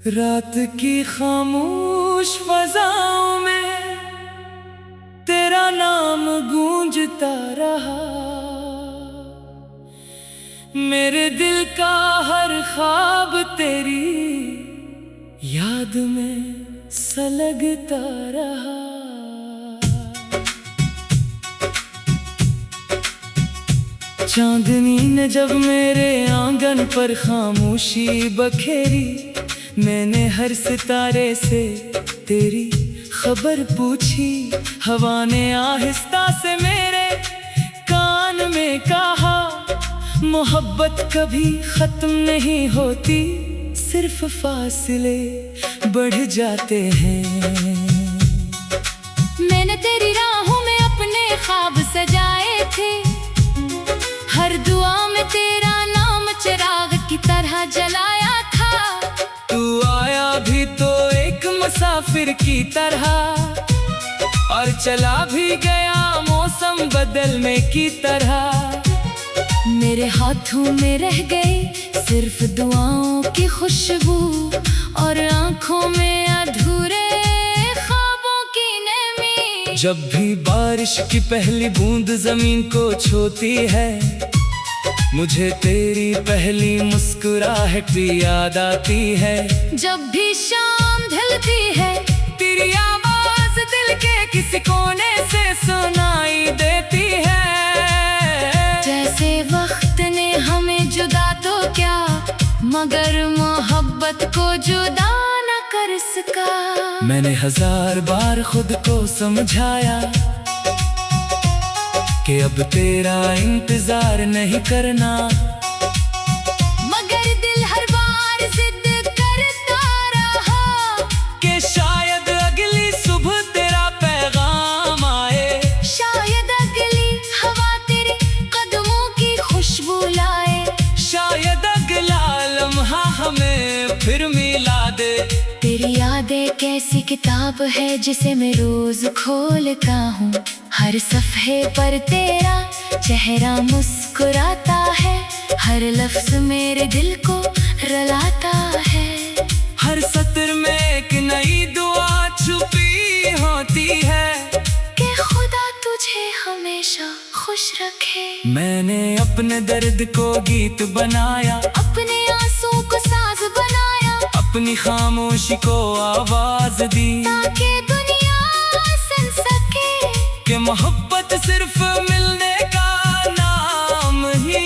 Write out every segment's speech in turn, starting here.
रात की खामोश फजाओं में तेरा नाम गूंजता रहा। मेरे दिल का हर ख्वाब तेरी याद में सलगता रहा। चांदनी ने जब मेरे आंगन पर खामोशी बखेरी, मैंने हर सितारे से तेरी खबर पूछी। हवा ने आहिस्ता से मेरे कान में कहा, मोहब्बत कभी खत्म नहीं होती, सिर्फ फासले बढ़ जाते हैं। मैंने तेरी राहों में अपने ख्वाब सजाए थे, हर दुआ में तेरा नाम चिराग की तरह जलाया था। तू आया भी तो एक मुसाफिर की तरह, और चला भी गया मौसम बदलने की तरह। मेरे हाथों में रह गई सिर्फ दुआओं की खुशबू, और आंखों में अधूरे ख्वाबों की नमी। जब भी बारिश की पहली बूंद जमीन को छूती है, मुझे तेरी पहली मुस्कुराहट भी याद आती है। जब भी शाम ढलती है, तेरी आवाज दिल के किसी कोने से सुनाई देती है। जैसे वक्त ने हमें जुदा तो क्या, मगर मोहब्बत को जुदा न कर सका। मैंने हजार बार खुद को समझाया कि अब तेरा इंतजार नहीं करना, मगर दिल हर बार जिद करता रहा कि शायद अगली सुबह तेरा पैगाम आए। शायद अगली हवा तेरे कदमों की खुशबू लाए। शायद अगला लम्हा हमें फिर मिला दे। तेरी यादें कैसी किताब है जिसे मैं रोज खोलता हूँ, हर सफ़हे पर तेरा चेहरा मुस्कुराता है। हर लफ्ज मेरे दिल को रुलाता है। हर सत्र में एक नई दुआ छुपी होती है कि खुदा तुझे हमेशा खुश रखे। मैंने अपने दर्द को गीत बनाया, अपने आंसू को साज बनाया, अपनी खामोशी को आवाज दी, ताकि दुनिया सुन सके कि मोहब्बत सिर्फ मिलने का नाम ही।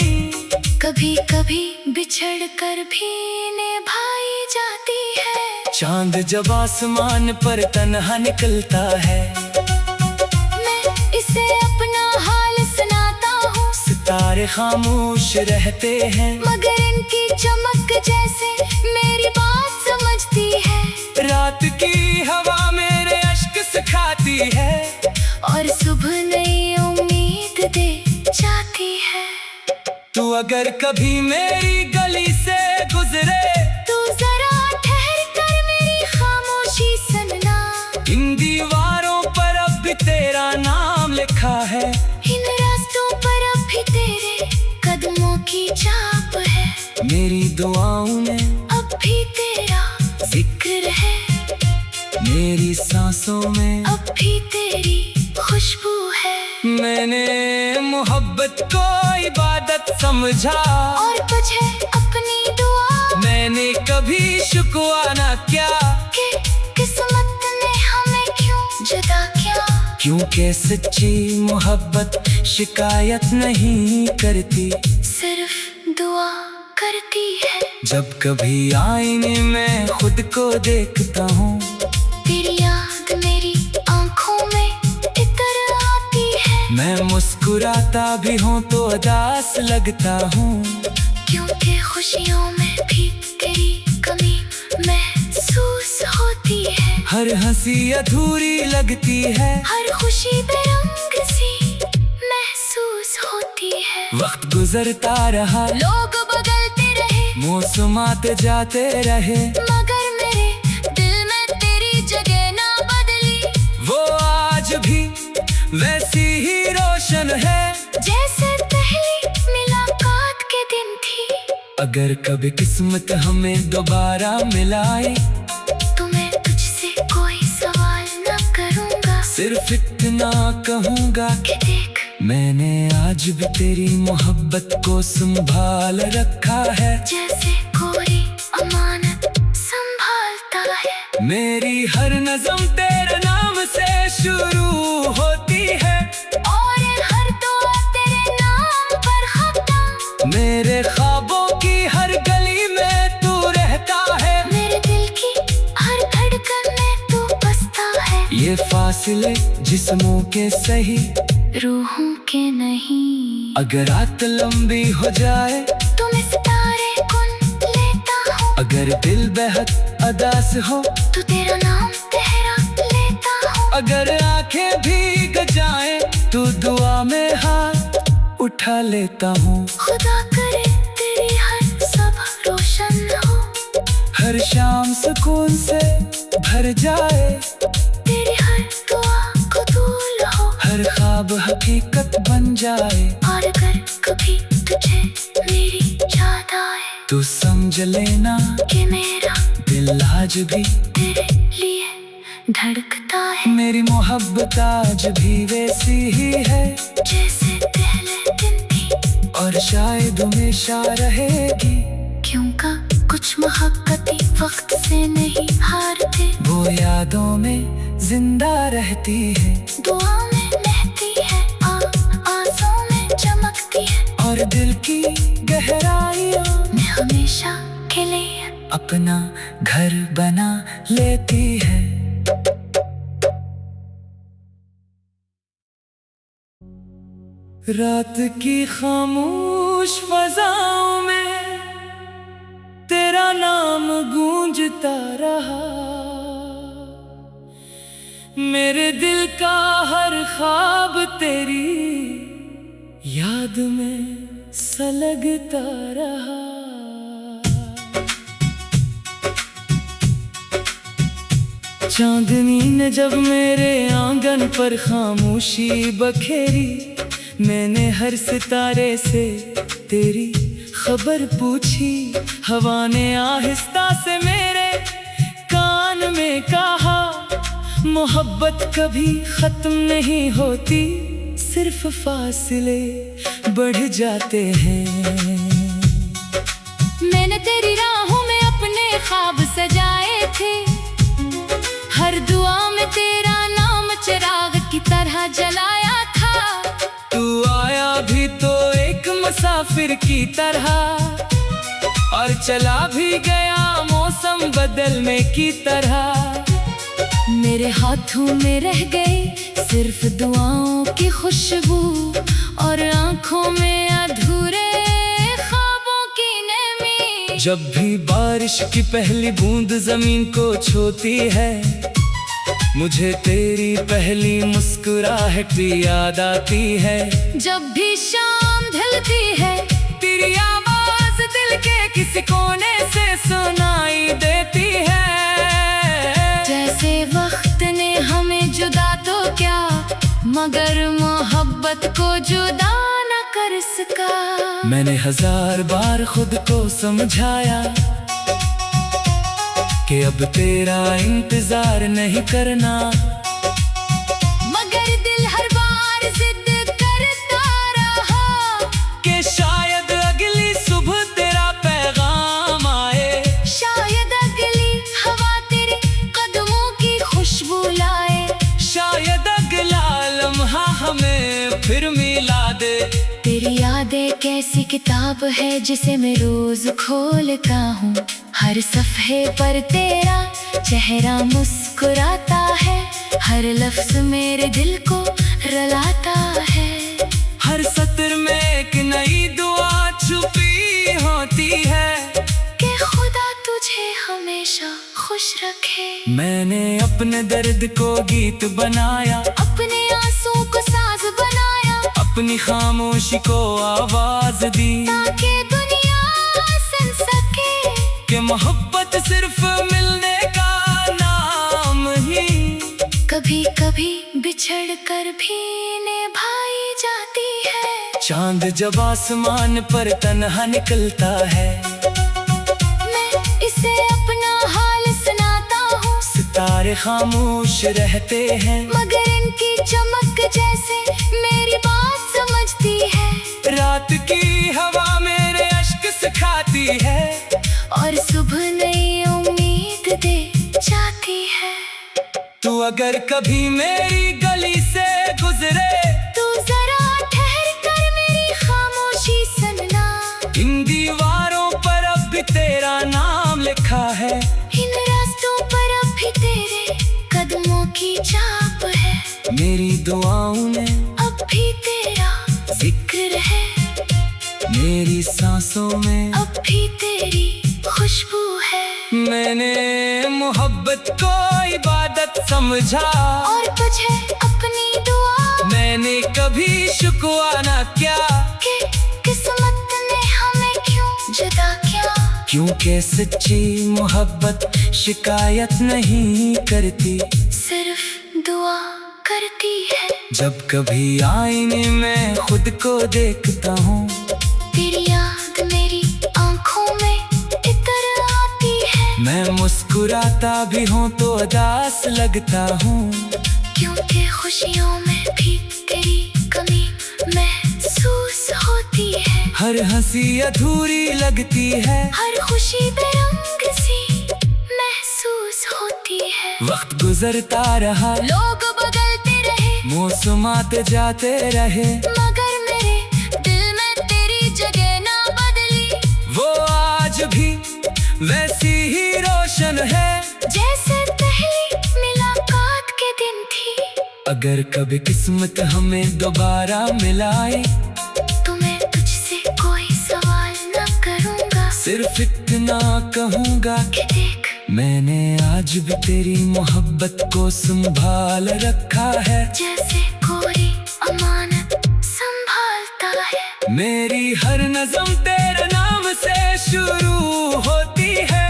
कभी कभी बिछड़ कर भी निभाई जाती है। चांद जब आसमान पर तन्हा निकलता है, मैं इसे अपना हाल सुनाता हूँ। सितारे खामोश रहते हैं, मगर इनकी चमक जैसे मेरी बात समझती है। रात की हवा मेरे अश्क सुखाती है, और सुबह नई उम्मीद दे जाती है। तू अगर कभी मेरी गली से गुजरे, तू जरा ठहर कर मेरी खामोशी सुनना। इन दीवारों पर अब भी तेरा नाम लिखा है, इन रास्तों पर अब भी तेरे कदमों की छाप है। मेरी दुआओं में अब भी तेरा जिक्र है, मेरी सांसों में अब भी तेरी खुशबू है। मैंने मोहब्बत को इबादत समझा, और तुझे अपनी दुआ मैंने कभी शुक्वा न किया कि किस्मत ने हमें क्यों जुदा किया। क्योंकि सच्ची मोहब्बत शिकायत नहीं करती, सिर्फ दुआ करती है। जब कभी आईने में खुद को देखता हूँ, तेरी याद मेरी आंखों में इतर आती है। मैं मुस्कुराता भी हूँ तो उदास लगता हूँ, क्योंकि खुशियों में भी तेरी कमी महसूस होती है। हर हंसी अधूरी लगती है, हर खुशी बेरंग सी महसूस होती है। वक्त गुजरता रहा, लोग बदलते रहे, मौसमात जाते रहे, मगर मेरे दिल में तेरी जगह ना बदली। वो आज भी वैसी ही रोशन है जैसे पहली मुलाकात के दिन थी। अगर कभी किस्मत हमें दोबारा मिलाए तो मैं तुझसे कोई सवाल न करूंगा, सिर्फ इतना कहूंगा कि देख मैंने आज भी तेरी मोहब्बत को संभाल रखा है, जैसे कोई अमानत संभालता है। मेरी हर नज़म तेरे नाम से शुरू होती है और हर दुआ तेरे नाम पर खत्म। मेरे ख्वाबों की हर गली में तू रहता है, मेरे दिल की हर धड़कन में तू बसता है। ये फासले जिस्मों के सही रूहों के नहीं। अगर रात लंबी हो जाए तो मैं सितारे गुन लेता हूँ, अगर दिल बेहद अदास हो तो तेरा नाम तेरा लेता हूँ। अगर आंखें भीग जाएं तो दुआ में हाथ उठा लेता हूँ। खुदा करे तेरी हर सुबह रोशन हो, हर शाम सुकून से भर जाए, तेरी हर दुआ कबूल हो। हर ख्वाब हकीकत बन जाए, और अगर कभी तुझे मेरी याद आए तू समझ लेना कि मेरा दिल आज भी तेरे लिए धड़कता है। मेरी मोहब्बत आज भी वैसी ही है जैसे पहले दिन थी, और शायद हमेशा रहेगी, क्योंकि कुछ मोहब्बतें वक्त से नहीं हारते। वो यादों में जिंदा रहती है, दुआ में बहती है, आंसू में चमकती है, और दिल की गहराइयों मैं हमेशा के लिए अपना घर बना लेती है। रात की खामोश फजाओं में तेरा नाम गूंजता रहा, मेरे दिल का हर ख्वाब तेरी याद में सलगता रहा। चांदनी ने जब मेरे आंगन पर खामोशी बखेरी, मैंने हर सितारे से तेरी खबर पूछी। हवा ने आहिस्ता से मेरे कान में कहा, मोहब्बत कभी खत्म नहीं होती, सिर्फ फासले बढ़ जाते हैं। मैंने तेरी राहों में अपने ख्वाब सजाए थे, हर दुआ में तेरा नाम चिराग की तरह जलाया था। तू आया भी तो एक मुसाफिर की तरह, और चला भी गया मौसम बदलने की तरह। मेरे हाथों में रह गई सिर्फ दुआओं की खुशबू, और आंखों में अधूरे ख्वाबों की नमी। जब भी बारिश की पहली बूंद जमीन को छूती है, मुझे तेरी पहली मुस्कुराहट भी याद आती है। जब भी शाम ढलती है, तेरी आवाज दिल के किसी कोने से सुनाई देती है। जैसे वक्त ने हमें जुदा तो क्या, मगर मोहब्बत को जुदा न कर सका। मैंने 1000 बार खुद को समझाया कि अब तेरा इंतजार नहीं करना, मगर दिल हर बार जिद करता रहा कि शायद अगली सुबह तेरा पैगाम आए, शायद अगली हवा तेरे कदमों की खुशबू लाए, शायद अगला लम्हा हमें फिर मिला दे। तेरी याद एक ऐसी किताब है जिसे मैं रोज खोलता हूँ, हर सफ़हे पर तेरा चेहरा मुस्कुराता है, हर लफ्ज मेरे दिल को रुलाता है। हर सत्र में एक नई दुआ छुपी होती है कि खुदा तुझे हमेशा खुश रखे। मैंने अपने दर्द को गीत बनाया, अपने आंसू को साज बनाया, अपनी खामोशी को आवाज दी, ताकि दुनिया सुन सके कि मोहब्बत सिर्फ मिलने का नाम ही कभी कभी बिछड़ कर भी निभाई जाती है। चांद जब आसमान पर तन्हा निकलता है, मैं इसे अपना हाल सुनाता हूँ। सितारे खामोश रहते हैं, मगर इनकी चमक जैसे मेरी बात समझती है। रात की हवा मेरे अश्क सिखाती है, और सुबह नई उम्मीद दे जाती है। तू अगर कभी मेरी गली से गुजरे, तू जरा ठहर कर मेरी खामोशी सुनना। इन दीवारों पर अब भी तेरा नाम लिखा है, इन रास्तों पर अब भी तेरे कदमों की छाप है। मेरी दुआओं में अब भी तेरा जिक्र है, मेरी सांसों में अब भी तेरी खुशबू है। मैंने मोहब्बत को इबादत समझा, और तुझे अपनी दुआ मैंने कभी शुक्वा न किया कि किस्मत ने हमें क्यों जुदा किया। क्योंकि सच्ची मोहब्बत शिकायत नहीं करती, सिर्फ दुआ करती है। जब कभी आईने में खुद को देखता हूँ, तेरी याद मेरी आंखों में इतर आती है। मैं मुस्कुराता भी हूँ तो उदास लगता हूँ, क्योंकि खुशियों में भी तेरी कमी महसूस होती है। हर हंसी अधूरी लगती है, हर खुशी बेरंग सी महसूस होती है। वक्त गुजरता रहा, लोग बदलते रहे, मौसमात जाते रहे, मगर मेरे दिल में तेरी जगह ना बदली। वो आज भी वैसी ही रोशन है, जैसे पहली मुलाकात के दिन थी। अगर कभी किस्मत हमें दोबारा मिलाए, तो मैं तुझसे कोई सवाल न करूँगा, सिर्फ इतना कहूँगा कि देख मैंने आज भी तेरी मोहब्बत को संभाल रखा है, जैसे कोई अमानत संभालता है। मेरी हर नज़म तेरे नाम से शुरू होती है,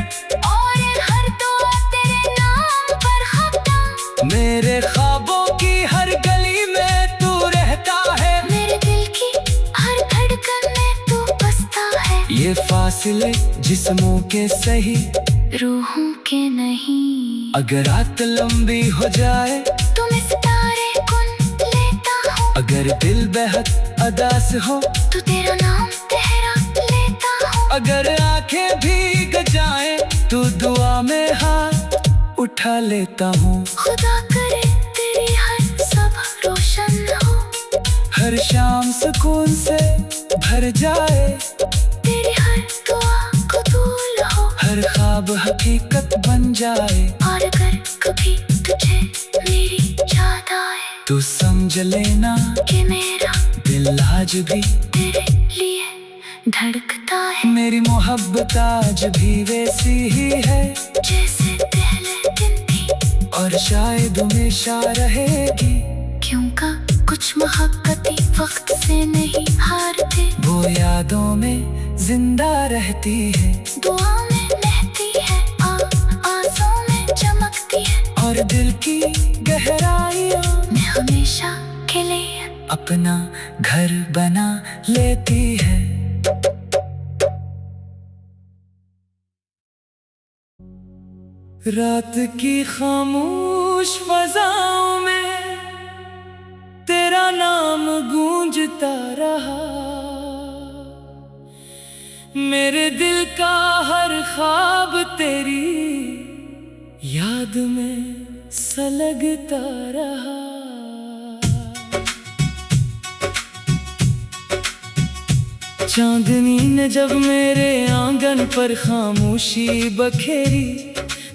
और हर दुआ तेरे नाम पर खत्म। मेरे ख्वाबों की हर गली में तू रहता है, मेरे दिल की हर धड़कन में तू बसता है। ये फासले जिस्मों के सही, रूहों के नहीं। अगर रात लंबी हो जाए, तो मैं सितारे गुन लेता हूँ। अगर दिल बेहद अदास हो, तो तेरा नाम तेरा लेता हूँ। अगर आंखें भीग जाएं, तो दुआ में हाथ उठा लेता हूँ। खुदा करे तेरी हर सुबह रोशन हो, हर शाम सुकून से भर जाए, तेरी हर दुआ कबूल हो। हर ख्वाब हकीकत बन जाए, और अगर कभी तुझे मेरी याद आए, तू समझ लेना कि मेरा दिल आज भी तेरे लिए धड़कता है। मेरी मोहब्बत आज भी वैसी ही है, जैसे पहले दिन थी, और शायद हमेशा रहेगी। क्योंकि कुछ मोहब्बतें वक्त से नहीं हारते, वो यादों में जिंदा रहती है, दुआ में रहती है, आंसू में चमकती है, और दिल की गहराइयों मैं हमेशा के लिए अपना घर बना लेती है। रात की खामोश फजाओं में तेरा नाम गूंजता रहा, मेरे दिल का हर ख्वाब तेरी याद में सलगता रहा। चांदनी ने जब मेरे आंगन पर खामोशी बखेरी,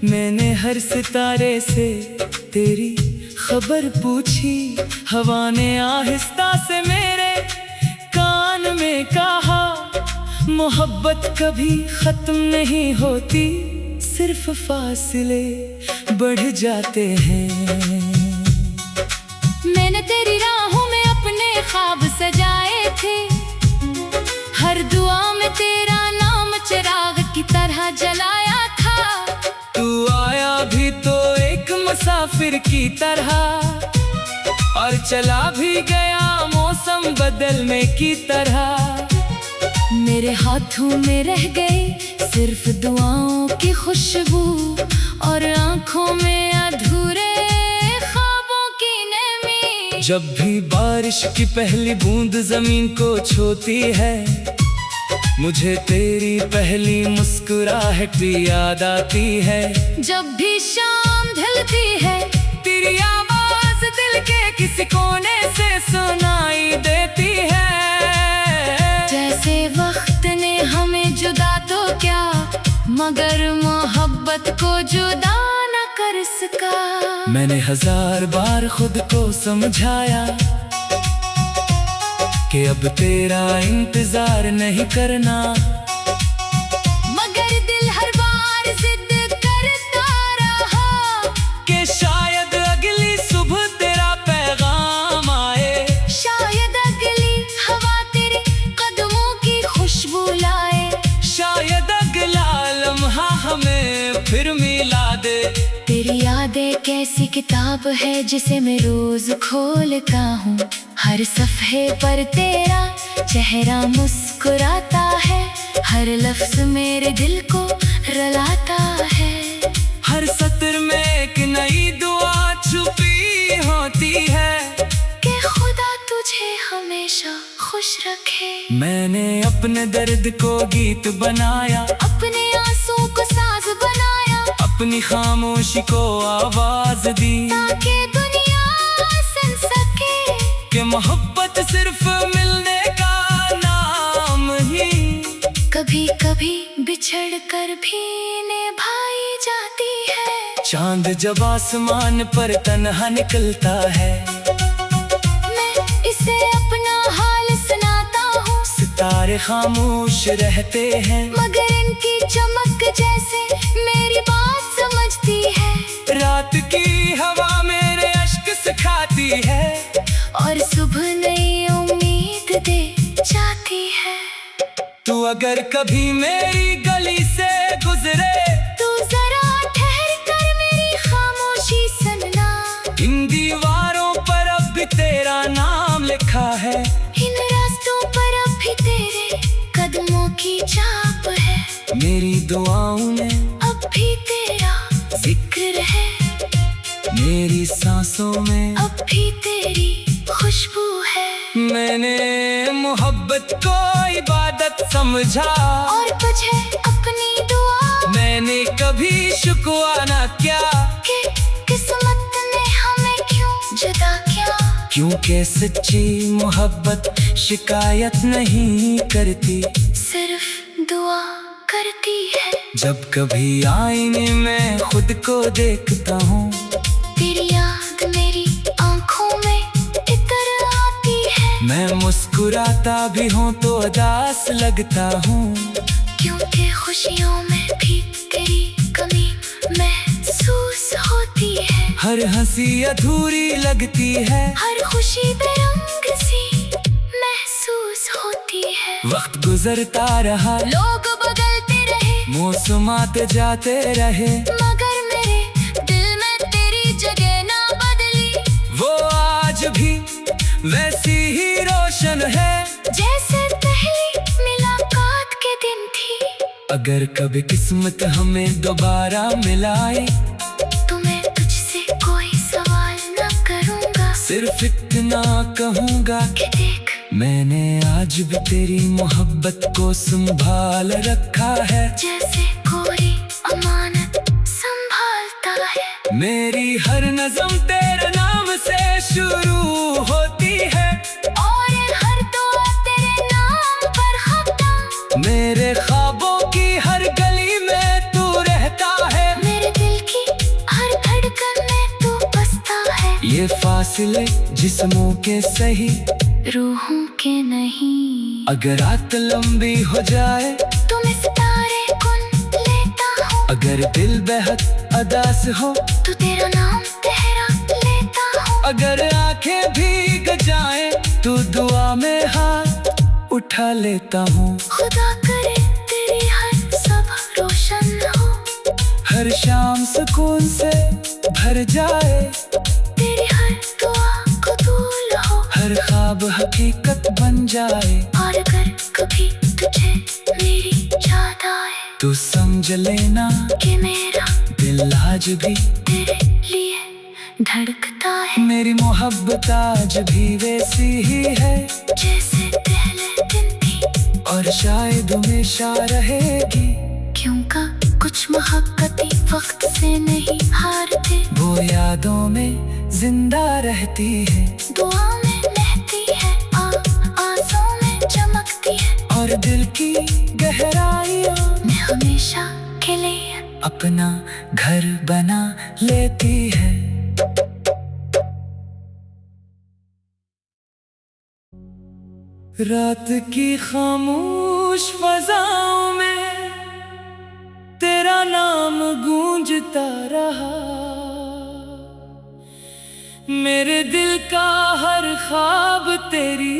मैंने हर सितारे से तेरी खबर पूछी। हवा ने आहिस्ता से मेरे कान में कहा, मोहब्बत कभी खत्म नहीं होती, सिर्फ फासले बढ़ जाते हैं। मैंने तेरी राहों में अपने ख्वाब सजाए थे, हर दुआ में तेरा नाम चिराग की तरह जलाया था। तू आया भी तो एक मुसाफिर की तरह, और चला भी गया मौसम बदलने की तरह। मेरे हाथों में रह गई सिर्फ दुआओं की खुशबू और आंखों में अधूरे ख्वाबों की नमी। जब भी बारिश की पहली बूंद जमीन को छूती है, मुझे तेरी पहली मुस्कुराहट भी याद आती है। जब भी शाम ढलती है, तेरी आवाज दिल के किसी कोने से सुनाई देती है। जैसे वक्त ने हमें जुदा तो क्या, मगर मोहब्बत को जुदा न कर सका। मैंने 1000 बार खुद को समझाया कि अब तेरा इंतजार नहीं करना, मगर दिल हर बार जिद करता रहा कि शायद अगली सुबह तेरा पैगाम आए। शायद अगली हवा तेरे कदमों की खुशबू लाए। शायद अगला लम्हा हमें फिर मिला दे। तेरी याद एक ऐसी किताब है जिसे मैं रोज खोलता हूँ। हर सफ़े पर तेरा चेहरा मुस्कुराता है, हर लफ्ज मेरे दिल को रुलाता है। हर सत्र में एक नई दुआ छुपी होती है कि खुदा तुझे हमेशा खुश रखे। मैंने अपने दर्द को गीत बनाया, अपने आंसू को साज बनाया, अपनी खामोशी को आवाज दी, ताकि दुनिया सुन सके कि मोहब्बत सिर्फ मिलने का नाम ही। कभी कभी बिछड़ कर भी निभाई जाती है। चांद जब आसमान पर तन्हा निकलता है, मैं इसे अपना हाल सुनाता हूँ। सितारे खामोश रहते हैं, मगर इनकी चमक जैसे मेरी बात समझती है। रात की हवा मेरे अश्क सिखाती है, और सुबह नई उम्मीद दे जाती है। तू अगर कभी मेरी गली से गुजरे, तू जरा ठहर कर मेरी खामोशी सुनना। इन दीवारों पर अब भी तेरा नाम लिखा है, इन रास्तों पर अब भी तेरे कदमों की छाप है। मेरी दुआओं में अब भी तेरा जिक्र है, मेरी सांसों में अब भी तेरी खुशबू है। मैंने मोहब्बत को इबादत समझा, और तुझे अपनी दुआ मैंने कभी शुक्वा न किया कि किस्मत ने हमें क्यों जुदा किया। क्योंकि सच्ची मोहब्बत शिकायत नहीं करती, सिर्फ दुआ करती है। जब कभी आईने में खुद को देखता हूँ, तेरी याद मेरी आंखों में इतर आती है। मैं मुस्कुराता भी हूँ तो उदास लगता हूँ, क्योंकि खुशियों में भी तेरी कमी महसूस होती है। हर हंसी अधूरी लगती है, हर खुशी बेरंग सी महसूस होती है। वक्त गुजरता रहा, लोग बदलते रहे, मौसमात जाते रहे, मगर मेरे दिल में तेरी जगह ना बदली। वो आज भी वैसी ही रोशन है जैसे पहली मुलाकात के दिन थी। अगर कभी किस्मत हमें दोबारा मिलाए, तो मैं तुझसे कोई सवाल न करूँगा, सिर्फ इतना कहूँगा कि देख मैंने आज भी तेरी मोहब्बत को संभाल रखा है, जैसे कोई अमानत संभालता है। मेरी हर नज़म तेरे नाम से शुरू होती है, और हर दुआ तेरे नाम पर खत्म। मेरे ख्वाबों की हर गली में तू रहता है, मेरे दिल की हर धड़कन में तू बसता है। ये फासले जिस्मों के सही, रूहों के नहीं। अगर रात लंबी हो जाए, तुम सितारे गुन लेता हूँ। अगर दिल बेहद अदास हो, तो तेरा नाम तेरा लेता हूँ। अगर आंखें भीग जाएं, तो दुआ में हाथ उठा लेता हूँ। खुदा करे तेरी हर सुबह रोशन हो, हर शाम सुकून से भर जाए, तेरी हर दुआ हर ख्वाब हकीकत बन जाए। और अगर कभी तुझे मेरी याद आए तू समझ लेना कि मेरा दिल आज भी तेरे लिए धड़कता है। मेरी मोहब्बत आज भी वैसी ही है जैसे पहले दिन थी और शायद हमेशा रहेगी। क्योंकि कुछ मोहब्बतें वक्त से नहीं हारते, वो यादों में जिंदा रहती है, दुआ में रहती है, आंसुओं में चमकती है और दिल की गहराइयों में हमेशा के लिए अपना घर बना लेती है। रात की खामोश फजाओं में तेरा नाम गूंजता रहा, मेरे दिल का हर ख्वाब तेरी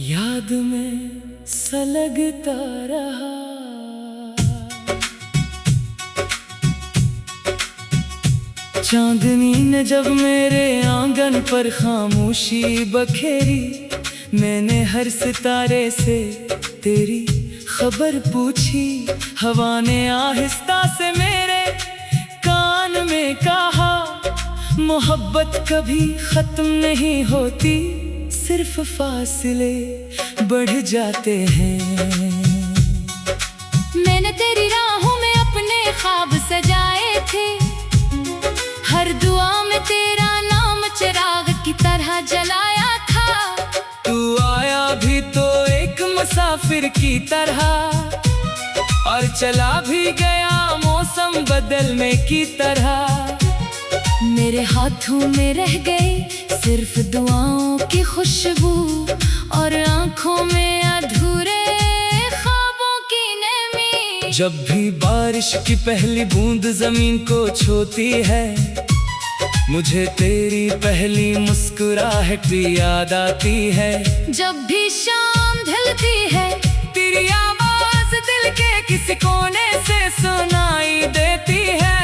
याद में सलगता रहा। चांदनी ने जब मेरे आंगन पर खामोशी बखेरी, मैंने हर सितारे से तेरी खबर पूछी। हवा ने आहिस्ता से मेरे कान में कहा, मोहब्बत कभी खत्म नहीं होती, सिर्फ फासले बढ़ जाते हैं। मैंने तेरी राहों में अपने ख्वाब सजाए थे, हर दुआ में तेरा नाम चिराग की तरह जलाया था। तू आया भी तो एक मुसाफिर की तरह, और चला भी गया मौसम बदलने की तरह। मेरे हाथों में रह गई सिर्फ दुआओं की खुशबू, और आंखों में अधूरे ख्वाबों की नमी। जब भी बारिश की पहली बूंद जमीन को छूती है, मुझे तेरी पहली मुस्कुराहट भी याद आती है। जब भी शाम ढलती है, तेरी आवाज दिल के किसी कोने से सुनाई देती है।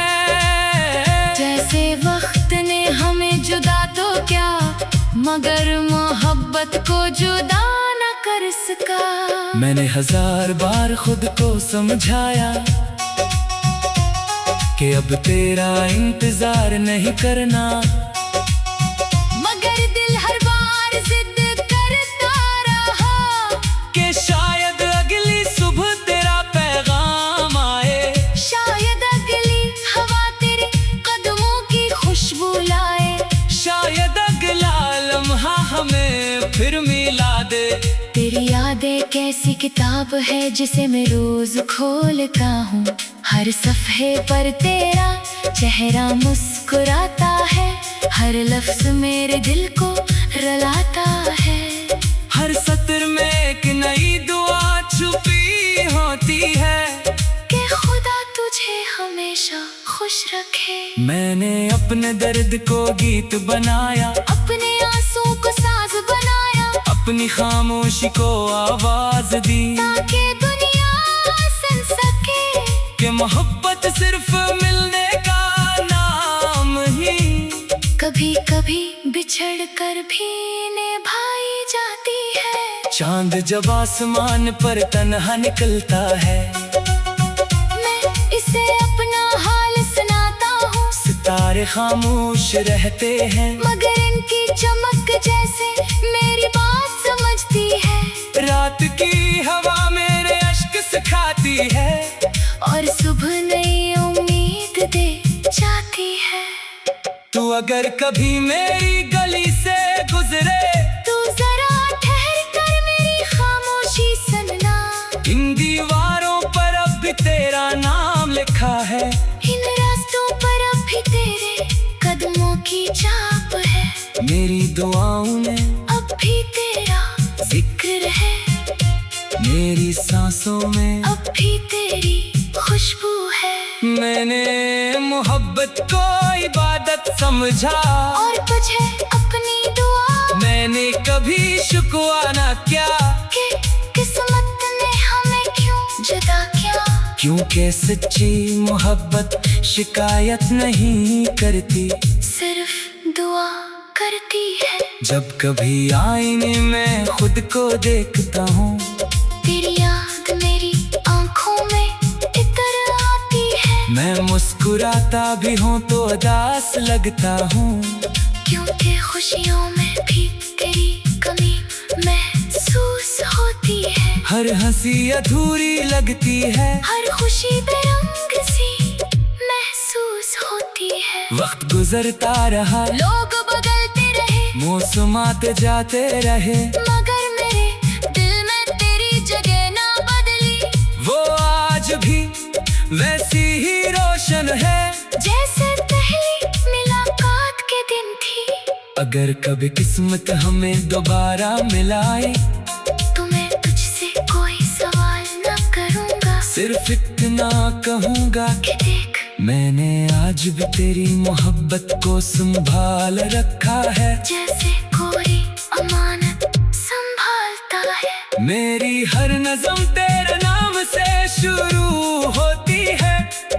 जैसे वक्त ने हमें जुदा तो क्या, मगर मोहब्बत को जुदा न कर सका। मैंने 1000 बार खुद को समझाया कि अब तेरा इंतजार नहीं करना, मगर दिल हर बार जिद करता रहा कि शायद अगली सुबह तेरा पैगाम आए, शायद अगली हवा तेरे कदमों की खुशबू लाए, शायद अगला लम्हा हमें फिर मिला दे। तेरी याद एक ऐसी किताब है जिसे मैं रोज खोलता हूँ, हर सफ़हे पर तेरा चेहरा मुस्कुराता है, हर लफ्ज मेरे दिल को रुलाता है। हर सत्र में एक नई दुआ छुपी होती है कि खुदा तुझे हमेशा खुश रखे। मैंने अपने दर्द को गीत बनाया, अपने आंसू को साज बनाया, अपनी खामोशी को आवाज दी, ताकि दुनिया सुन सके कि मोहब्बत सिर्फ मिलने का नाम ही, कभी कभी बिछड़ कर भी निभाई जाती है। चांद जब आसमान पर तन्हा निकलता है, मैं इसे अपना हाल सुनाता हूँ, सितारे खामोश रहते हैं, मगर इनकी चमक जैसे मेरी बात समझती है। रात की हवा मेरे अश्क सिखाती है, और सुबह नई उम्मीद दे जाती है। तू अगर कभी मेरी गली से गुजरे, तू जरा ठहर कर मेरी खामोशी सुनना, इन दीवारों पर अब भी तेरा नाम लिखा है, इन रास्तों पर अब भी तेरे कदमों की छाप है। मेरी दुआओं में अब भी तेरा जिक्र है, मेरी सांसों में अब भी तेरी खुशबू है। मैंने मोहब्बत को इबादत समझा, और तुझे अपनी दुआ मैंने कभी शुक्वा ना किया कि किस्मत ने हमें क्यों जुदा किया। क्योंकि सच्ची मोहब्बत शिकायत नहीं करती, सिर्फ दुआ करती है। जब कभी आईने में खुद को देखता हूँ, तेरी याद मेरी आंखों में इतर आती है। मैं मुस्कुराता भी हूँ तो उदास लगता हूँ, क्योंकि खुशियों में भी तेरी कमी महसूस होती है। हर हंसी अधूरी लगती है, हर खुशी बेरंग सी महसूस होती है। वक्त गुजरता रहा, लोग बदलते रहे, मौसमात जाते रहे, मगर मेरे दिल में तेरी जगह ना बदली। वो आज भी वैसी ही रोशन है जैसे पहली मुलाकात के दिन थी। अगर कभी किस्मत हमें दोबारा मिलाए, तो मैं तुझसे कोई सवाल न करूँगा, सिर्फ इतना कहूँगा कि देख मैंने आज भी तेरी मोहब्बत को संभाल रखा है, जैसे कोई अमानत संभालता है। मेरी हर नज़म तेरे नाम से शुरू होती है,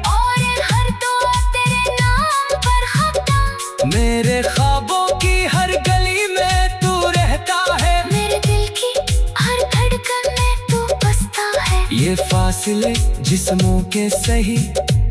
और हर दुआ तेरे नाम पर खत्म। मेरे ख्वाबों की हर गली में तू रहता है, मेरे दिल की हर धड़कन में तू बसता है। ये फासले जिस्मों के सही,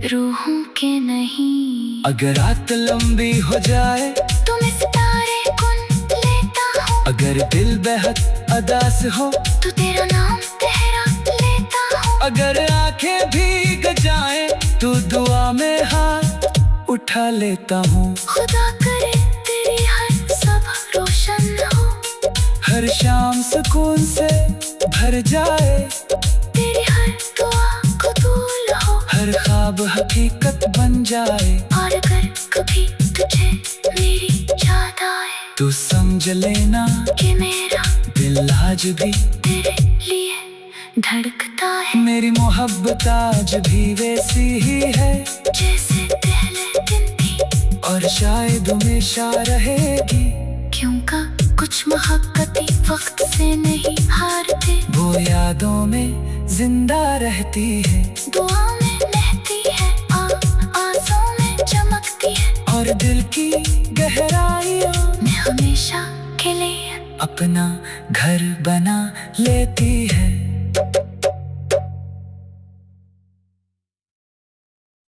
रूहों के नहीं। अगर रात लंबी हो जाए, तुम सितारे गुन लेता हूँ। अगर दिल बेहद अदास हो, तो तेरा नाम तेरा लेता हूँ। अगर आंखें भीग जाएं, तो दुआ में हाथ उठा लेता हूँ। खुदा करे तेरी हर सुबह रोशन हो, हर शाम सुकून से भर जाए, तेरी हर दुआ कबूल हो। हर ख्वाब हकीकत बन जाए, और अगर कभी तुझे मेरी याद आए, तू समझ लेना कि मेरा दिल आज भी तेरे लिए धड़कता है। मेरी मोहब्बत आज भी वैसी ही है, जैसे पहले दिन थी, और शायद हमेशा रहेगी। क्योंकि कुछ मोहब्बतें वक्त से नहीं हारते, वो यादों में जिंदा रहती है, दुआ में बहती है, आंसुओं में चमकती है, और दिल की गहराइयों मैं हमेशा के लिए अपना घर बना लेती है।